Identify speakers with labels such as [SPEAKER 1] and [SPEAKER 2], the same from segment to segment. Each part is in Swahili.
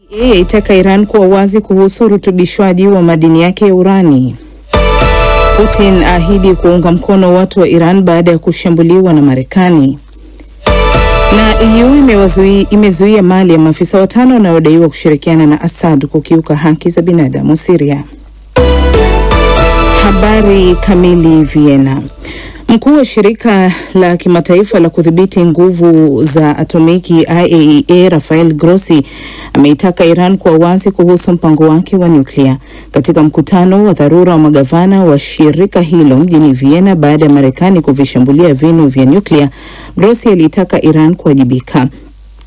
[SPEAKER 1] Itaka Iran kuwa wazi kuhusu urutubishwaji wa madini yake ya urani. Putin ahidi kuunga mkono watu wa Iran baada ya kushambuliwa na Marekani. Na EU imezuia mali ya maafisa watano wanaodaiwa kushirikiana na Assad kukiuka haki za binadamu Syria. Habari kamili. Vienna. Mkuu wa shirika la kimataifa la kudhibiti nguvu za atomiki IAEA Rafael Grossi ameitaka Iran kuwa wazi kuhusu mpango wake wa nyuklia. Katika mkutano wa dharura wa magavana wa shirika hilo mjini Vienna baada ya Marekani kuvishambulia vinu vya nyuklia, Grossi alitaka Iran kuwajibika.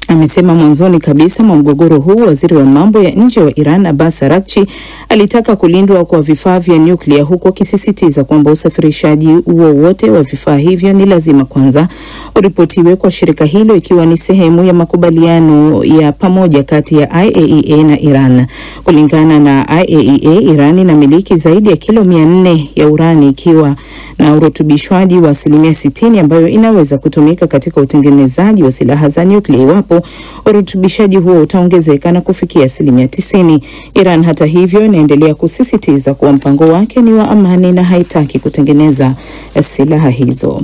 [SPEAKER 1] Amesema mwanzoni kabisa mwa mgogoro huu, waziri wa mambo ya nje wa Iran Abbas Araghchi alitaka kulindwa kwa vifaa vya nyuklia, huku akisisitiza kwamba usafirishaji wowote wa vifaa hivyo ni lazima kwanza uripotiwe kwa shirika hilo, ikiwa ni sehemu ya makubaliano ya pamoja kati ya IAEA na Iran. Kulingana na IAEA, Iran inamiliki zaidi ya kilo 400 ya urani, ikiwa na urutubishwaji wa 60% ambayo inaweza kutumika katika utengenezaji wa silaha za nyuklia iwapo urutubishaji huo utaongezeka na kufikia 90%. Iran hata hivyo inaendelea kusisitiza kuwa mpango wake ni wa amani na haitaki kutengeneza silaha hizo.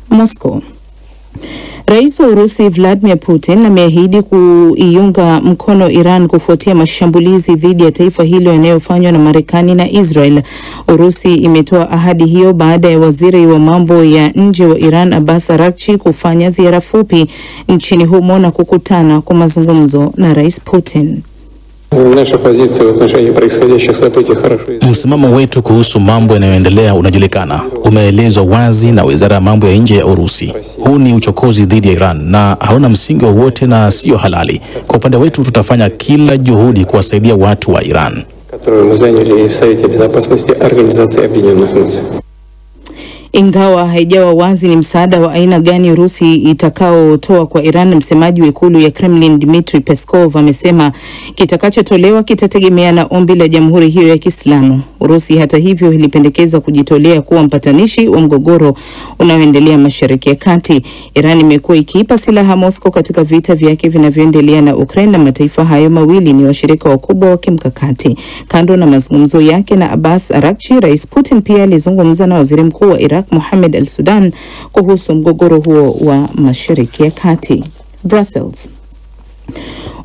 [SPEAKER 1] Moscow. Rais wa Urusi Vladimir Putin ameahidi kuiunga mkono Iran kufuatia mashambulizi dhidi ya taifa hilo yanayofanywa na Marekani na Israel. Urusi imetoa ahadi hiyo baada ya waziri wa mambo ya nje wa Iran Abbas Araghchi kufanya ziara fupi nchini humo na kukutana kwa mazungumzo na Rais Putin.
[SPEAKER 2] Msimamo wetu kuhusu mambo yanayoendelea unajulikana. Umeelezwa wazi na Wizara ya Mambo ya Nje ya Urusi. Huu ni uchokozi dhidi ya Iran na hauna msingi wowote na sio halali. Kwa upande wetu tutafanya kila juhudi kuwasaidia watu wa Iran.
[SPEAKER 1] Ingawa haijawa wazi ni msaada wa aina gani Urusi itakaotoa kwa Iran, msemaji wa ikulu ya Kremlin Dmitry Peskov amesema kitakachotolewa kitategemea na ombi la jamhuri hiyo ya Kiislamu. Urusi hata hivyo ilipendekeza kujitolea kuwa mpatanishi wa mgogoro unaoendelea Mashariki ya Kati. Iran imekuwa ikiipa silaha Moscow katika vita vyake vinavyoendelea na Ukraine, na mataifa hayo mawili ni washirika wakubwa wa kimkakati. Kando na mazungumzo yake na Abbas Araghchi, Rais Putin pia alizungumza na waziri mkuu wa Iraq Mohamed al-Sudan kuhusu mgogoro huo wa Mashariki ya Kati. Brussels.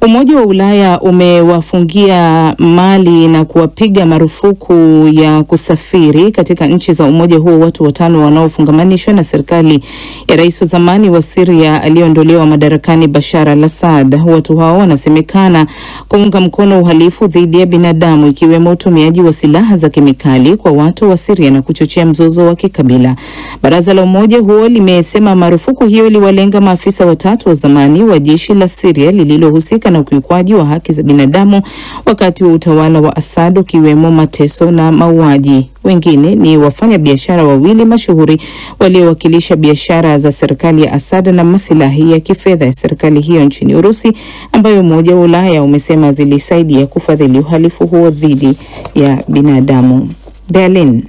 [SPEAKER 1] Umoja wa Ulaya umewafungia Mali na kuwapiga marufuku ya kusafiri katika nchi za umoja huo watu watano wanaofungamanishwa na serikali ya rais wa zamani wa Syria aliyeondolewa madarakani Bashar al-Assad. Watu hao wanasemekana kuunga mkono uhalifu dhidi ya binadamu, ikiwemo utumiaji wa silaha za kemikali kwa watu wa Syria na kuchochea mzozo wa kikabila. Baraza la umoja huo limesema marufuku hiyo iliwalenga maafisa watatu wa zamani wa jeshi la Syria lililohusika na ukiukwaji wa haki za binadamu wakati wa utawala wa Assad, ukiwemo mateso na mauaji. Wengine ni wafanya biashara wawili mashuhuri waliowakilisha biashara za serikali ya Assad na maslahi ya kifedha ya serikali hiyo nchini Urusi, ambayo Umoja wa Ulaya umesema zilisaidia kufadhili uhalifu huo dhidi ya binadamu. Berlin.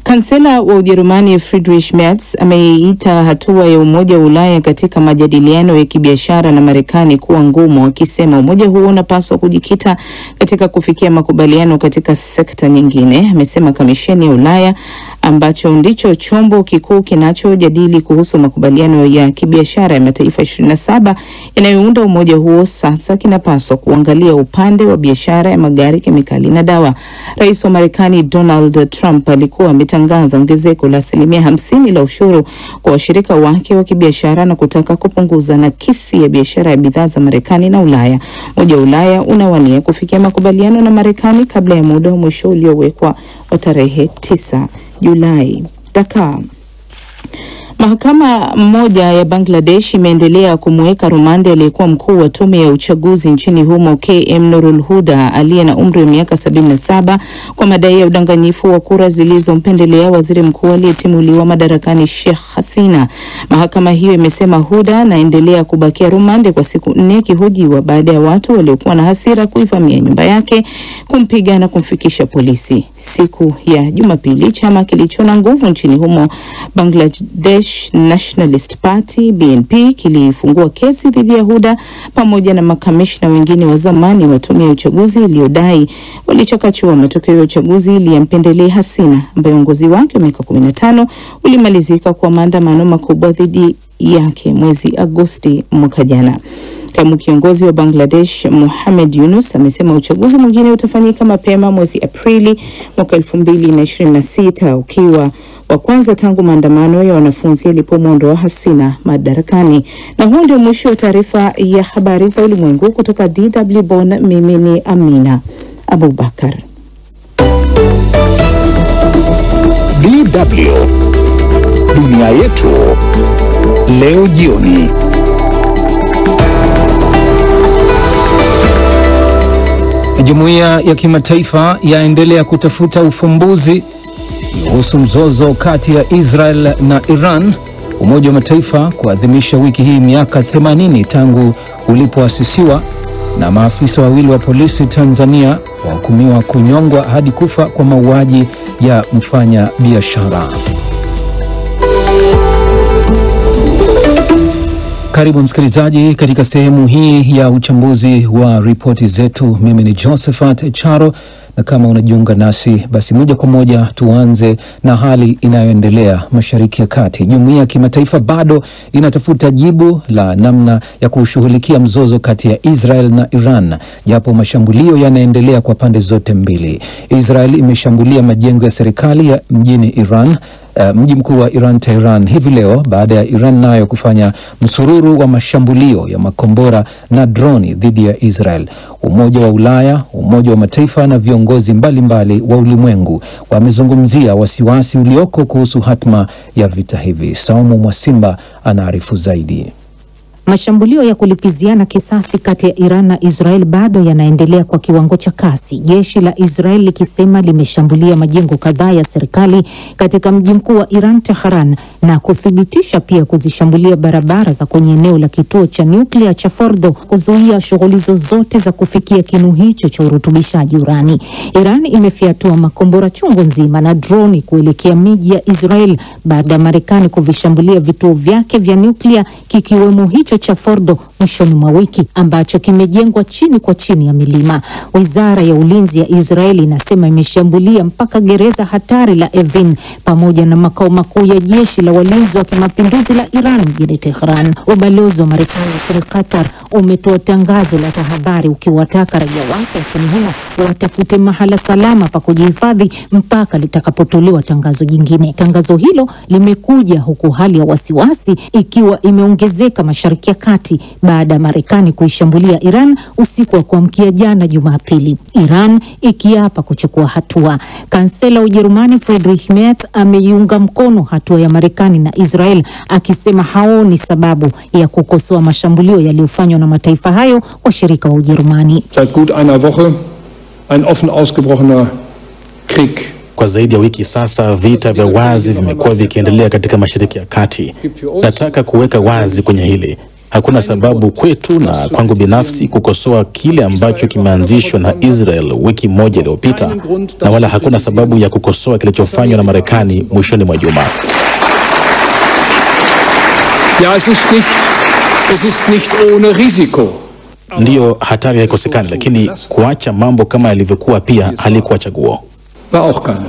[SPEAKER 1] Kansela wa Ujerumani Friedrich Merz ameita hatua ya Umoja wa Ulaya katika majadiliano ya kibiashara na Marekani kuwa ngumu, akisema umoja huo unapaswa kujikita katika kufikia makubaliano katika sekta nyingine. Amesema Kamisheni ya Ulaya, ambacho ndicho chombo kikuu kinachojadili kuhusu makubaliano ya kibiashara ya mataifa 27 yanayounda umoja huo, sasa kinapaswa kuangalia upande wa biashara ya magari, kemikali na dawa. Rais wa Marekani Donald Trump alikuwa ametangaza ongezeko la 50% la ushuru kwa washirika wake wa kibiashara na kutaka kupunguza nakisi ya biashara ya bidhaa za Marekani na Ulaya. Umoja wa Ulaya unawania kufikia makubaliano na Marekani kabla ya muda wa mwisho uliowekwa wa tarehe 9 Julai. Dakar. Mahakama moja ya Bangladesh imeendelea kumweka rumande aliyekuwa mkuu wa tume ya uchaguzi nchini humo KM Nurul Huda aliye na umri wa miaka 77 kwa madai ya udanganyifu wa kura zilizompendelea waziri mkuu aliyetimuliwa madarakani Sheikh Hasina. Mahakama hiyo imesema Huda anaendelea kubakia rumande kwa siku 4 akihojiwa baada ya watu waliokuwa na hasira kuivamia nyumba yake, kumpiga na kumfikisha polisi. Siku ya Jumapili, chama kilicho na nguvu nchini humo Bangladesh Bangladesh Nationalist Party BNP kilifungua kesi dhidi ya Huda pamoja na makamishna wengine wa zamani wa tume ya uchaguzi iliyodai walichakachua matokeo ya uchaguzi iliyompendelea Hasina ambaye uongozi wake wa miaka 15 ulimalizika kwa maandamano makubwa dhidi yake mwezi Agosti mwaka jana. Kama kiongozi wa Bangladesh Mohamed Yunus amesema uchaguzi mwingine utafanyika mapema mwezi Aprili mwaka 2026 ukiwa wa kwanza tangu maandamano ya wanafunzi yalipomwondoa Hasina madarakani. Na huo ndio mwisho wa taarifa ya habari za ulimwengu kutoka DW Bonn. Mimi ni Amina Abubakar.
[SPEAKER 3] DW Dunia Yetu leo jioni.
[SPEAKER 4] Jumuiya ya kimataifa yaendelea kutafuta ufumbuzi kuhusu mzozo kati ya Israel na Iran. Umoja wa Mataifa kuadhimisha wiki hii miaka 80 tangu ulipoasisiwa, na maafisa wawili wa polisi Tanzania wahukumiwa kunyongwa hadi kufa kwa mauaji ya mfanya biashara. Karibu msikilizaji katika sehemu hii ya uchambuzi wa ripoti zetu. Mimi ni Josephat Charo, na kama unajiunga nasi basi moja kwa moja tuanze na hali inayoendelea Mashariki ya Kati. Jumuiya ya kimataifa bado inatafuta jibu la namna ya kushughulikia mzozo kati ya Israel na Iran, japo mashambulio yanaendelea kwa pande zote mbili. Israel imeshambulia majengo ya serikali ya mjini Iran, mji mkuu wa Iran Tehran hivi leo, baada ya Iran nayo kufanya msururu wa mashambulio ya makombora na droni dhidi ya Israel. Umoja wa Ulaya, Umoja wa Mataifa na viongozi mbalimbali wa ulimwengu wamezungumzia wasiwasi ulioko kuhusu hatma ya vita hivi. Saumu Mwasimba anaarifu zaidi.
[SPEAKER 5] Mashambulio ya kulipiziana kisasi kati ya Iran na Israel bado yanaendelea kwa kiwango cha kasi. Jeshi la Israel likisema limeshambulia majengo kadhaa ya serikali katika mji mkuu wa Iran Tehran, na kuthibitisha pia kuzishambulia barabara za kwenye eneo la kituo cha nyuklia cha Fordo, kuzuia shughuli zozote za kufikia kinu hicho cha urutubishaji urani. Iran imefiatua makombora chungu nzima na droni kuelekea miji ya Israel baada ya Marekani kuvishambulia vituo vyake vya nyuklia, kikiwemo hicho cha Fordo mwishoni mwa wiki, ambacho kimejengwa chini kwa chini ya milima. Wizara ya ulinzi ya Israeli inasema imeshambulia mpaka gereza hatari la Evin pamoja na makao makuu ya jeshi la walinzi wa kimapinduzi la Iran mjini Tehran. Ubalozi wa Marekani nchini Qatar umetoa tangazo la tahadhari ukiwataka raia wake nchini humo watafute mahala salama pa kujihifadhi mpaka litakapotolewa tangazo jingine. Tangazo hilo limekuja huku hali ya wasiwasi ikiwa imeongezeka Mashariki ya Kati baada ya Marekani kuishambulia Iran usiku wa kuamkia jana Jumapili, Iran ikiapa kuchukua hatua. Kansela wa Ujerumani Friedrich Merz ameiunga mkono hatua ya Marekani na Israel, akisema haoni sababu ya kukosoa mashambulio yaliyofanywa na mataifa hayo kwa shirika wa Ujerumani.
[SPEAKER 6] Seit gut einer Woche ein offen ausgebrochener Krieg.
[SPEAKER 2] Kwa zaidi ya wiki sasa vita vya wazi vimekuwa vikiendelea katika Mashariki ya Kati. Nataka kuweka wazi kwenye hili. Hakuna sababu kwetu na kwangu binafsi kukosoa kile ambacho kimeanzishwa na Israel wiki moja iliyopita, na wala hakuna sababu ya kukosoa kilichofanywa na Marekani mwishoni mwa juma.
[SPEAKER 6] Ja, es ist nicht ohne Risiko.
[SPEAKER 2] Ndiyo, hatari haikosekani, lakini kuacha mambo kama yalivyokuwa pia halikuwa chaguo.
[SPEAKER 6] War auch keine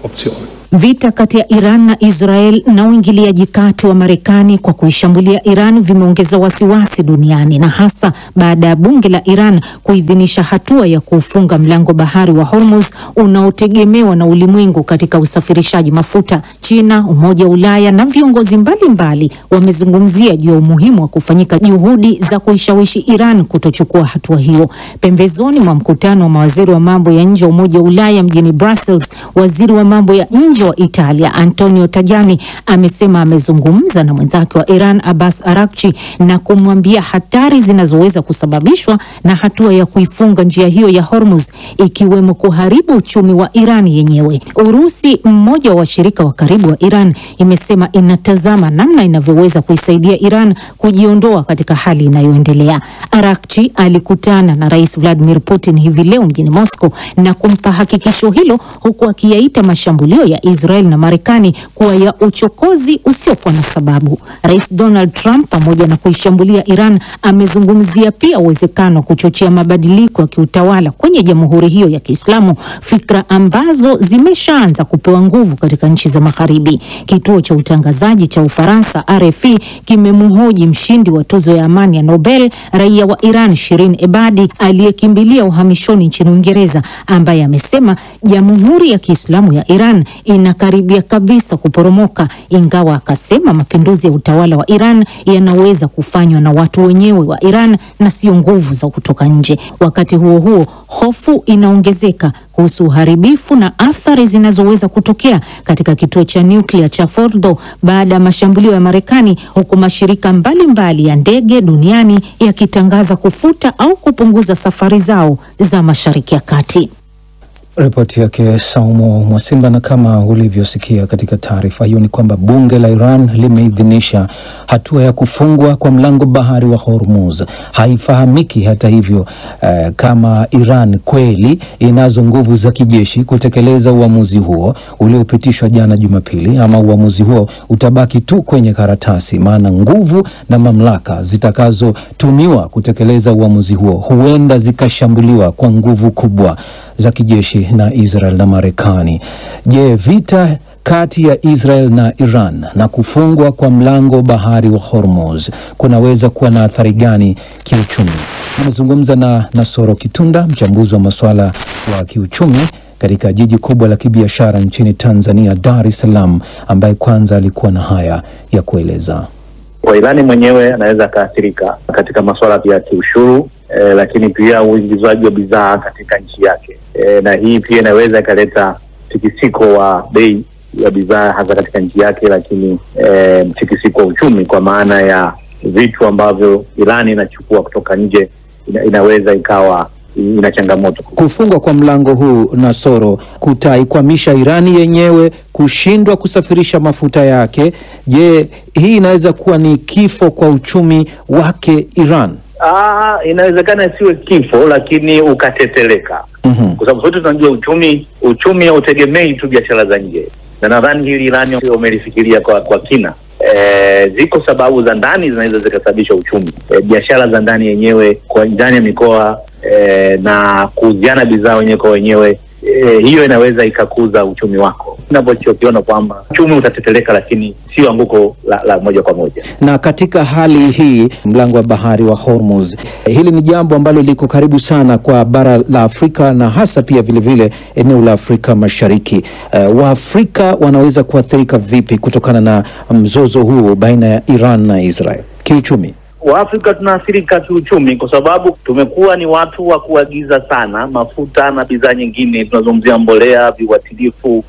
[SPEAKER 6] Option.
[SPEAKER 5] Vita kati ya Iran na Israel na uingiliaji kati wa Marekani kwa kuishambulia Iran vimeongeza wasiwasi duniani, na hasa baada ya bunge la Iran kuidhinisha hatua ya kufunga mlango bahari wa Hormuz unaotegemewa na ulimwengu katika usafirishaji mafuta. China, Umoja wa Ulaya na viongozi mbalimbali wamezungumzia juu ya umuhimu wa kufanyika juhudi za kuishawishi Iran kutochukua hatua hiyo. Pembezoni mwa mkutano wa mawaziri wa mambo ya nje wa Umoja wa Ulaya mjini Brussels, waziri wa mambo ya nje wa Italia Antonio Tajani amesema amezungumza na mwenzake wa Iran Abbas Araghchi na kumwambia hatari zinazoweza kusababishwa na hatua ya kuifunga njia hiyo ya Hormuz, ikiwemo kuharibu uchumi wa Iran yenyewe. Urusi, mmoja wa washirika wa karibu wa Iran, imesema inatazama namna inavyoweza kuisaidia Iran kujiondoa katika hali inayoendelea. Araghchi alikutana na Rais Vladimir Putin hivi leo mjini Moscow na kumpa hakikisho hilo, huku akiyaita mashambulio ya Israel na Marekani kuwa ya uchokozi usiokuwa na sababu. Rais Donald Trump pamoja na kuishambulia Iran amezungumzia pia uwezekano wa kuchochea mabadiliko ya kiutawala kwenye jamhuri hiyo ya Kiislamu, fikra ambazo zimeshaanza kupewa nguvu katika nchi za Magharibi. Kituo cha utangazaji cha Ufaransa RFI kimemhoji mshindi wa tuzo ya amani ya Nobel, raia wa Iran Shirin Ebadi aliyekimbilia uhamishoni nchini Uingereza, ambaye amesema jamhuri ya Kiislamu ya Iran inakaribia kabisa kuporomoka, ingawa akasema mapinduzi ya utawala wa Iran yanaweza kufanywa na watu wenyewe wa Iran na sio nguvu za kutoka nje. Wakati huo huo, hofu inaongezeka kuhusu uharibifu na athari zinazoweza kutokea katika kituo cha nyuklia cha Fordo baada ya mashambulio ya Marekani, huku mashirika mbalimbali ya ndege duniani yakitangaza kufuta au kupunguza safari zao za Mashariki ya Kati.
[SPEAKER 4] Ripoti yake Saumo Mwasimba. Na kama ulivyosikia katika taarifa hiyo ni kwamba bunge la Iran limeidhinisha hatua ya kufungwa kwa mlango bahari wa Hormuz. Haifahamiki hata hivyo kama Iran kweli inazo nguvu za kijeshi kutekeleza uamuzi huo uliopitishwa jana Jumapili, ama uamuzi huo utabaki tu kwenye karatasi, maana nguvu na mamlaka zitakazotumiwa kutekeleza uamuzi huo huenda zikashambuliwa kwa nguvu kubwa za kijeshi na Israel na Marekani. Je, vita kati ya Israel na Iran na kufungwa kwa mlango bahari wa Hormuz kunaweza kuwa na athari gani kiuchumi? Nimezungumza na Nasoro Kitunda, mchambuzi wa masuala wa kiuchumi katika jiji kubwa la kibiashara nchini Tanzania, Dar es Salaam, ambaye kwanza alikuwa na haya ya kueleza.
[SPEAKER 7] Kwa Irani mwenyewe anaweza kaathirika katika masuala ya kiushuru, lakini pia uingizwaji wa bidhaa katika nchi yake. Na hii pia inaweza ikaleta mtikisiko wa bei ya bidhaa hasa katika nchi yake, lakini mtikisiko wa uchumi kwa maana ya vitu ambavyo Irani inachukua kutoka nje inaweza ikawa ina changamoto.
[SPEAKER 4] Kufungwa kwa mlango huu, Nasoro, kutaikwamisha Irani yenyewe kushindwa kusafirisha mafuta yake. Je, hii inaweza kuwa ni kifo kwa uchumi wake Iran?
[SPEAKER 7] Inawezekana isiwe kifo, lakini ukateteleka. Kwa sababu sote tunajua uchumi hautegemei tu biashara za nje. Na nadhani hili Irani wamelifikiria kwa kina. Ziko sababu za ndani zinaweza zikasababisha uchumi. Biashara za ndani yenyewe kwa ndani ya mikoa na kuuziana bidhaa wenyewe kwa wenyewe, hiyo inaweza ikakuza uchumi wako. Ninapokiona kwamba uchumi utateteleka, lakini sio anguko la moja kwa moja.
[SPEAKER 4] Na katika hali hii, mlango wa bahari wa Hormuz, hili ni jambo ambalo liko karibu sana kwa bara la Afrika na hasa pia vile vile eneo la Afrika Mashariki. Waafrika wanaweza kuathirika vipi kutokana na mzozo huu baina ya Iran na Israel kiuchumi?
[SPEAKER 7] Waafrika tunaathirika kiuchumi kwa sababu tumekuwa ni watu wa kuagiza sana mafuta na bidhaa nyingine. Tunazungumzia mbolea, viuatilifu,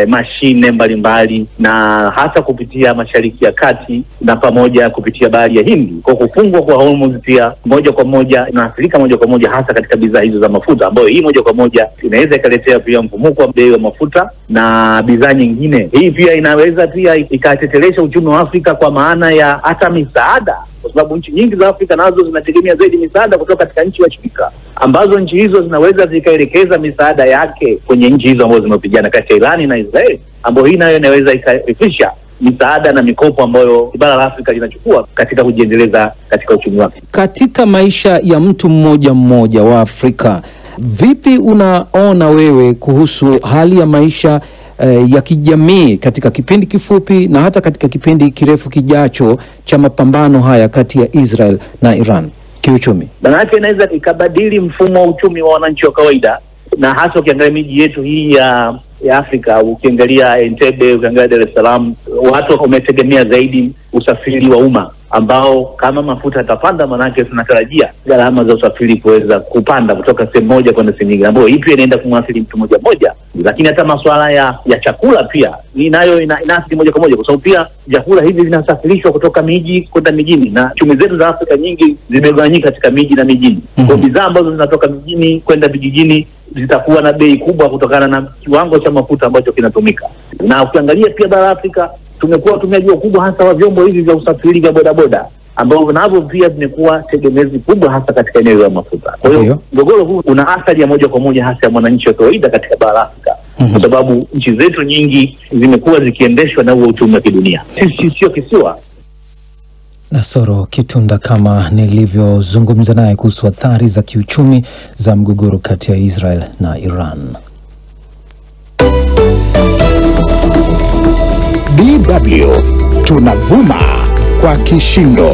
[SPEAKER 7] mashine mbalimbali, na hasa kupitia Mashariki ya Kati na pamoja kupitia bahari ya Hindi. Kwa kufungwa kwa Hormuz pia moja kwa moja inaathirika moja kwa moja hasa katika bidhaa hizo za mafuta, ambayo hii moja kwa moja inaweza ikaletea pia mfumuko wa bei wa mafuta na bidhaa nyingine. Hii pia inaweza pia ikatetelesha uchumi wa Afrika kwa maana ya hata misaada, kwa sababu nchi nyingi za Afrika nazo zinategemea zaidi misaada kutoka katika nchi washirika, ambazo nchi hizo zinaweza zikaelekeza misaada yake kwenye nchi hizo ambazo zimepigana kati ya Irani na Israeli, ambayo hii nayo inaweza ikaifisha misaada na mikopo ambayo bara la Afrika linachukua katika kujiendeleza katika uchumi wake.
[SPEAKER 4] Katika maisha ya mtu mmoja mmoja wa Afrika, vipi unaona wewe kuhusu hali ya maisha ya kijamii katika kipindi kifupi na hata katika kipindi kirefu kijacho cha mapambano haya kati ya Israel na Iran kiuchumi?
[SPEAKER 7] Maanake inaweza ikabadili mfumo wa uchumi wa wananchi wa kawaida, na hasa ukiangalia miji yetu hii ya Afrika, ukiangalia Entebbe, ukiangalia Dar es Salaam, watu wametegemea zaidi usafiri wa umma, ambao kama mafuta yatapanda, manake tunatarajia gharama za usafiri kuweza kupanda kutoka sehemu moja kwenda sehemu nyingine, ambayo hii pia inaenda kumwathiri mtu moja moja. Lakini hata masuala ya chakula pia inayo inaathiri moja kwa moja, kwa sababu pia vyakula hivi vinasafirishwa kutoka miji kwenda mijini, na chumi zetu za Afrika nyingi zimegawanyika katika miji na mijini. Kwa bidhaa ambazo zinatoka mijini kwenda vijijini zitakuwa na bei kubwa kutokana na kiwango cha mafuta ambacho kinatumika. Na ukiangalia pia bara Afrika tumekuwa watumiaji wakubwa hasa wa vyombo hivi vya usafiri vya bodaboda, ambao navyo pia vimekuwa tegemezi kubwa hasa katika eneo la mafuta. Kwa hiyo mgogoro huu una athari ya moja kwa moja hasa ya mwananchi wa kawaida katika bara Afrika, kwa sababu nchi zetu nyingi zimekuwa zikiendeshwa na huo uchumi wa kidunia. Sisi sio kisiwa.
[SPEAKER 4] Nasoro Kitunda, kama nilivyozungumza naye kuhusu athari za kiuchumi za mgogoro kati ya Israel na Iran.
[SPEAKER 3] DW tunavuma kwa kishindo.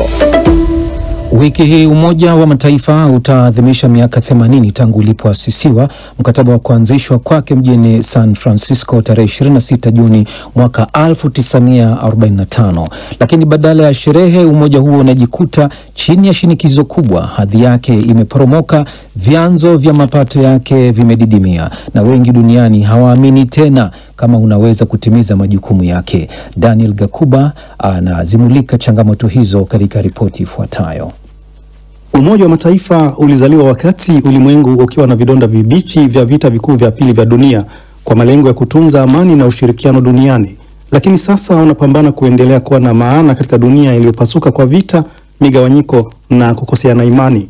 [SPEAKER 4] Wiki hii Umoja wa Mataifa utaadhimisha miaka 80 tangu ulipoasisiwa, mkataba wa kuanzishwa kwake mjini San Francisco tarehe 26 Juni mwaka 1945. Lakini badala ya sherehe, umoja huo unajikuta chini ya shinikizo kubwa. Hadhi yake imeporomoka, vyanzo vya mapato yake vimedidimia, na wengi duniani hawaamini tena kama unaweza kutimiza majukumu yake. Daniel Gakuba anazimulika changamoto hizo katika ripoti ifuatayo.
[SPEAKER 8] Umoja wa Mataifa ulizaliwa wakati ulimwengu ukiwa na vidonda vibichi vya vita vikuu vya pili vya dunia kwa malengo ya kutunza amani na ushirikiano duniani. Lakini sasa unapambana kuendelea kuwa na maana katika dunia iliyopasuka kwa vita, migawanyiko na kukoseana imani.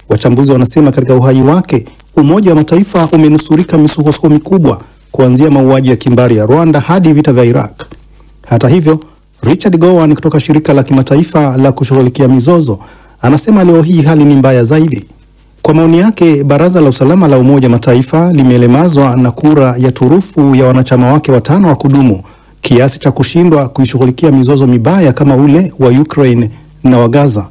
[SPEAKER 8] Wachambuzi wanasema katika uhai wake, Umoja wa Mataifa umenusurika misukosuko mikubwa, kuanzia mauaji ya kimbari ya Rwanda hadi vita vya Iraq. Hata hivyo, Richard Gowan kutoka shirika la kimataifa la kushughulikia mizozo anasema leo hii hali ni mbaya zaidi. Kwa maoni yake, Baraza la Usalama la Umoja Mataifa limelemazwa na kura ya turufu ya wanachama wake 5 wa kudumu, kiasi cha kushindwa kuishughulikia mizozo mibaya kama ule wa Ukraine na wa Gaza.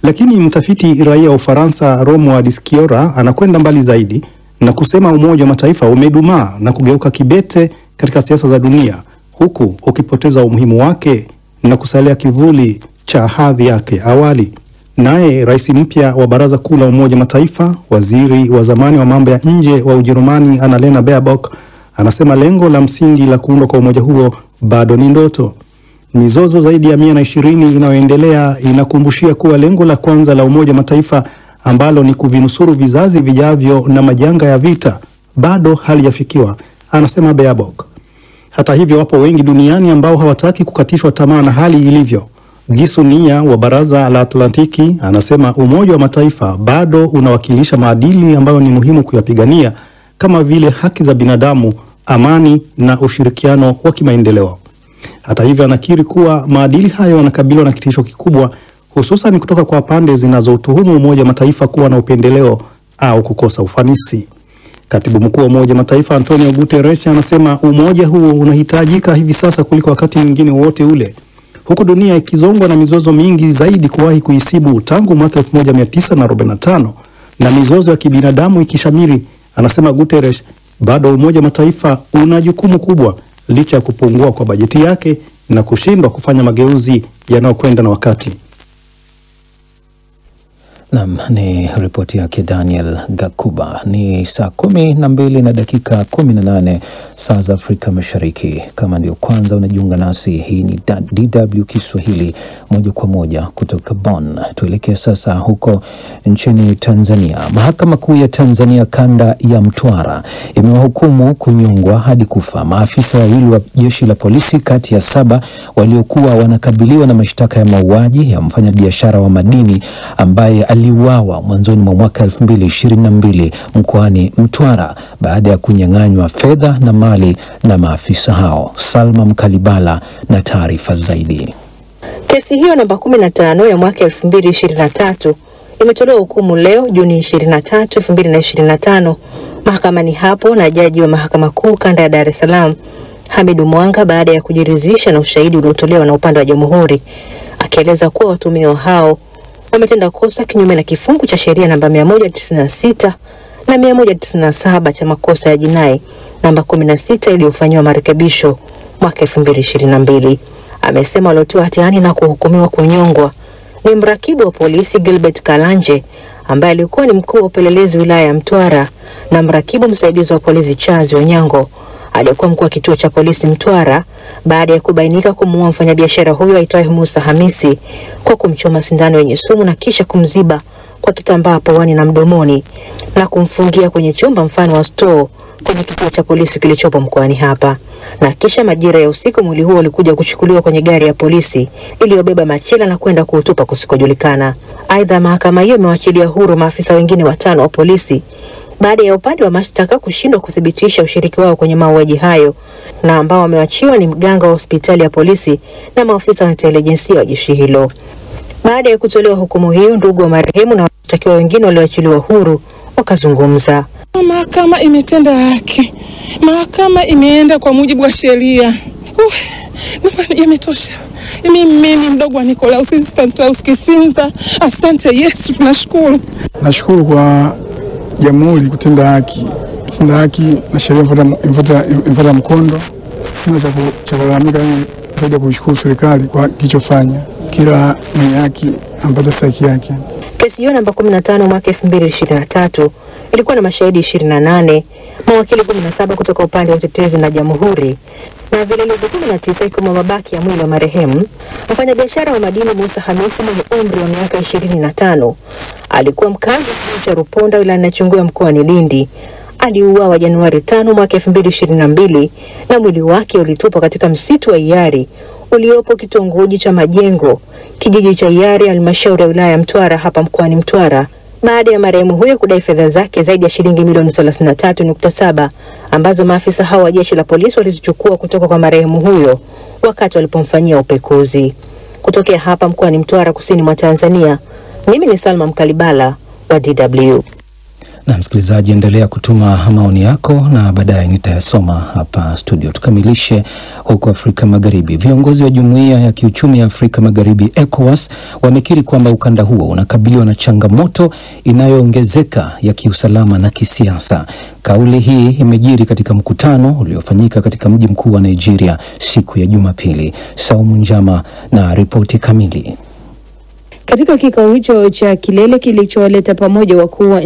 [SPEAKER 8] Lakini mtafiti raia wa Ufaransa Romuald Skiora anakwenda mbali zaidi na kusema Umoja wa Mataifa umedumaa na kugeuka kibete katika siasa za dunia, huku ukipoteza umuhimu wake na kusalia kivuli cha hadhi yake awali. Naye rais mpya wa Baraza Kuu la Umoja Mataifa, waziri wa zamani wa mambo ya nje wa Ujerumani Annalena Baerbock, anasema lengo la msingi la kuundwa kwa umoja huo bado ni ndoto. Mizozo zaidi ya 120 inayoendelea inakumbushia kuwa lengo la kwanza la Umoja Mataifa, ambalo ni kuvinusuru vizazi vijavyo na majanga ya vita, bado halijafikiwa, anasema Baerbock. Hata hivyo, wapo wengi duniani ambao hawataki kukatishwa tamaa na hali ilivyo. Gisunia wa Baraza la Atlantiki anasema Umoja wa Mataifa bado unawakilisha maadili ambayo ni muhimu kuyapigania, kama vile haki za binadamu, amani na ushirikiano wa kimaendeleo. Hata hivyo, anakiri kuwa maadili hayo yanakabiliwa na kitisho kikubwa, hususan kutoka kwa pande zinazoutuhumu Umoja wa Mataifa kuwa na upendeleo au kukosa ufanisi. Katibu Mkuu wa Umoja wa Mataifa Antonio Guterres anasema umoja huo unahitajika hivi sasa kuliko wakati mwingine wote ule. Huku dunia ikizongwa na mizozo mingi zaidi kuwahi kuisibu tangu mwaka 1945 na mizozo ya kibinadamu ikishamiri, anasema Guterres, bado Umoja wa Mataifa una jukumu kubwa licha ya kupungua kwa bajeti yake na kushindwa kufanya mageuzi yanayokwenda na wakati.
[SPEAKER 4] Naam, ni ripoti yake Daniel Gakuba. Ni saa 12 na dakika 18 saa za Afrika Mashariki. Kama ndio kwanza unajiunga nasi, hii ni DW Kiswahili moja kwa moja kutoka Bonn. Tuelekee sasa huko nchini Tanzania. Mahakama Kuu ya Tanzania kanda ya Mtwara imewahukumu kunyongwa hadi kufa maafisa wawili wa jeshi la polisi kati ya 7 waliokuwa wanakabiliwa na mashtaka ya mauaji ya mfanyabiashara wa madini ambaye aliuawa mwanzoni mwa mwaka 2022 mkoani Mtwara baada ya kunyang'anywa fedha na mali na maafisa hao. Salma Mkalibala na taarifa zaidi.
[SPEAKER 9] Kesi hiyo namba 15 ya mwaka 2023 imetolewa hukumu leo Juni 23, 2025 mahakamani hapo na jaji wa Mahakama Kuu kanda ya Dar es Salaam Hamidu Mwanga, baada ya kujiridhisha na ushahidi uliotolewa na upande wa Jamhuri, akieleza kuwa watuhumiwa hao wametenda kosa kinyume na kifungu cha sheria namba 196 na 197 cha makosa ya jinai namba 16 iliyofanywa marekebisho mwaka 2022. Amesema waliotiwa hatiani na kuhukumiwa kunyongwa ni mrakibu wa polisi Gilbert Kalanje ambaye alikuwa ni mkuu wa upelelezi wilaya ya Mtwara na mrakibu msaidizi wa polisi Chazi Onyango aliyekuwa mkuu wa kituo cha polisi Mtwara baada ya kubainika kumuua mfanyabiashara huyo aitwaye Musa Hamisi kwa kumchoma sindano yenye sumu na kisha kumziba kwa kitambaa puani na mdomoni na kumfungia kwenye chumba mfano wa store kwenye kituo cha polisi kilichopo mkoani hapa. Na kisha majira ya usiku mwili huo ulikuja kuchukuliwa kwenye gari ya polisi iliyobeba machela na kwenda kuutupa kusikojulikana. Aidha, mahakama hiyo imewaachilia huru maafisa wengine 5 wa polisi baada ya upande wa mashtaka kushindwa kuthibitisha ushiriki wao kwenye mauaji hayo, na ambao wamewachiwa ni mganga wa hospitali ya polisi na maafisa wa intelijensia wa jeshi hilo. Baada ya kutolewa hukumu hiyo, ndugu wa marehemu na washtakiwa wengine walioachiliwa huru wakazungumza.
[SPEAKER 10] Mahakama imetenda haki. Mahakama imeenda kwa mujibu wa sheria. Yametosha. Mimi mdogo wa Nicolaus Stanislaus Kisinza. Asante Yesu, tunashukuru.
[SPEAKER 11] Nashukuru kwa jamhuri kutenda haki. Kutenda haki na sheria mfuata mkondo. Sina cha kulalamika zaidi ya kushukuru serikali kwa kilichofanya. Kila mwenye haki ampata haki yake.
[SPEAKER 9] Kesi hiyo namba 15 mwaka 2023 ilikuwa na mashahidi 28, mawakili 17 kutoka upande wa utetezi na jamhuri, na vielelezo 19 ikiwemo mabaki ya mwili wa marehemu. Mfanyabiashara wa madini Musa Hamisi mwenye umri wa miaka 25 alikuwa mkazi wa Ruponda wilayani Nachingwea mkoani Lindi. Aliuawa Januari 5 mwaka 2022 na mwili wake ulitupwa katika msitu wa Iyari uliopo kitongoji cha Majengo, kijiji cha Iyari, halmashauri ya wilaya ya Mtwara hapa mkoani Mtwara, baada ya marehemu huyo kudai fedha zake zaidi ya shilingi milioni 33.7 ambazo maafisa hao wa jeshi la polisi walizichukua kutoka kwa marehemu huyo wakati walipomfanyia upekuzi. Kutokea hapa mkoani Mtwara, kusini mwa Tanzania, mimi ni Salma Mkalibala wa DW.
[SPEAKER 4] Na msikilizaji, endelea kutuma maoni yako na baadaye nitayasoma hapa studio. Tukamilishe huko Afrika Magharibi. Viongozi wa Jumuiya ya Kiuchumi ya Afrika Magharibi ECOWAS wamekiri kwamba ukanda huo unakabiliwa na changamoto inayoongezeka ya kiusalama na kisiasa. Kauli hii imejiri katika mkutano uliofanyika katika mji mkuu wa Nigeria siku ya Jumapili. Saumu Njama na ripoti kamili.
[SPEAKER 12] Katika kikao hicho cha kilele kilichowaleta pamoja wakuu wa